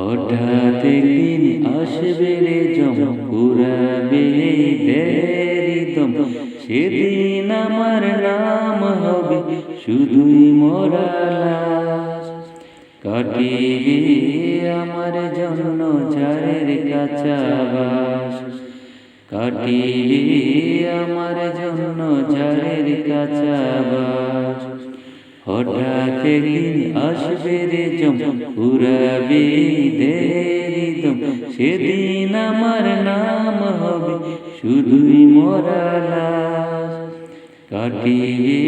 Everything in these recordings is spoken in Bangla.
হঠাৎ একদিন আসবে রে জম পুরাবে দেরিদম, সেদিন আমার নাম হবে শুধুই মরা লাশ। কাটিবে আমার জন্য ঝাড়ের কাঁচা বাস, কাটিবে আমার জন্য ঝাড়ের কাঁচা বাস। হঠাৎ একদিন আসবে রে জম পুরাবে দেরিদম, সেদিন আমার নাম হবে শুধুই মরা লাশ। কাটিবে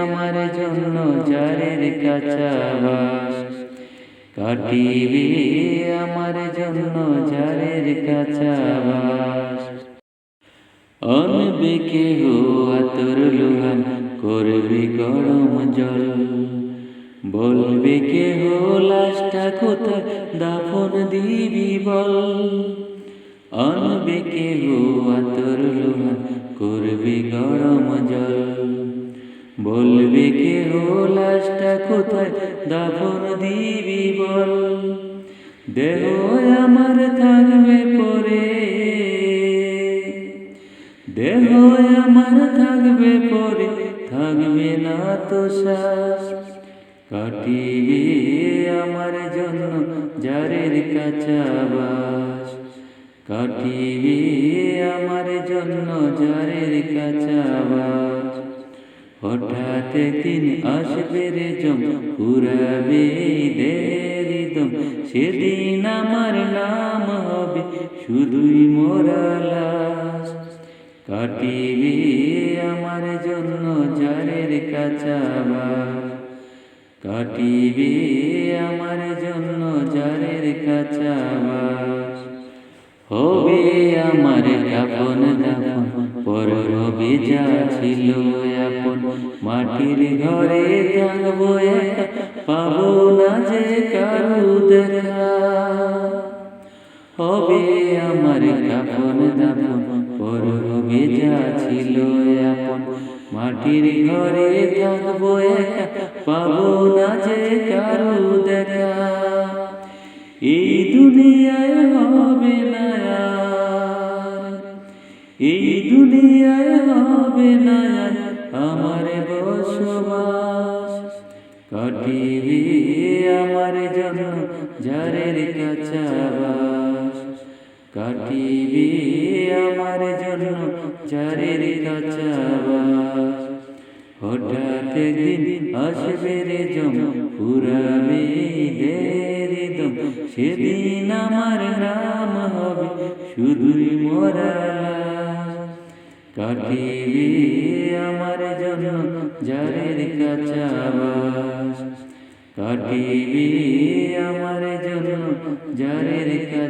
আমার জন্য ঝাড়ের কাঁচা বাস, কাটিবে আমার জন্য ঝাড়ের কাঁচা বাস। আনবে কেহ আতর লোহান, করবে গরম জল, বলবে কেহ লাশটা কোথায় দাফন দিবি বল। আনবে কেহ আতর লোহান, করবে গরম জল, বলবে কেহ লাশটা কোথায় দাফন দিবি বল। দেহ আমার থাকবে পরে, দেহ আমার থাকবে পরে, থাকবে না তো শ্বাস। কাটিবে আমার জন্য ঝাড়ের কাঁচা বাস, কাটিবে আমার জন্য ঝাড়ের কাঁচা বাস। হঠাৎ একদিন আসবে রে জম পুরাবে দেরিদম, সেদিন আমার নাম হবে শুধুই মরা লাশ। কাটিবে আমার জন্য ঝাড়ের কাঁচা বাস, কাটিবে আমার জন্য ঝাড়ের কাঁচা বাস। হবে আমার কাফন দাফন, পর হবে যা ছিল আপন, মাটির ঘরে থাকবো একা, পাবো না যে কারু দেখা। হবে আমার কাফন দাফন, পর হবে যা ছিল আপন, মাটির ঘরে থাকবো একা, পাবো না যে কারু দেখা। এই দুনিয়ায় হবে না আর, এই দুনিয়ায় হবে না আর আমার বসবাস। কাটিবে আমার জন্য ঝাড়ের কাঁচা বাস, কাটিবে আমার জন্য ঝাড়ের কাঁচা বাস। হঠাৎ একদিন আসবে রে জম পুরাবে দেরিদম, সেদিন আমার নাম হবে শুধুই মরা লাশ। কাটিবে আমার জন্য ঝাড়ের কাঁচা বাস, কাটিবে আমার জন্য ঝাড়ের কাঁচা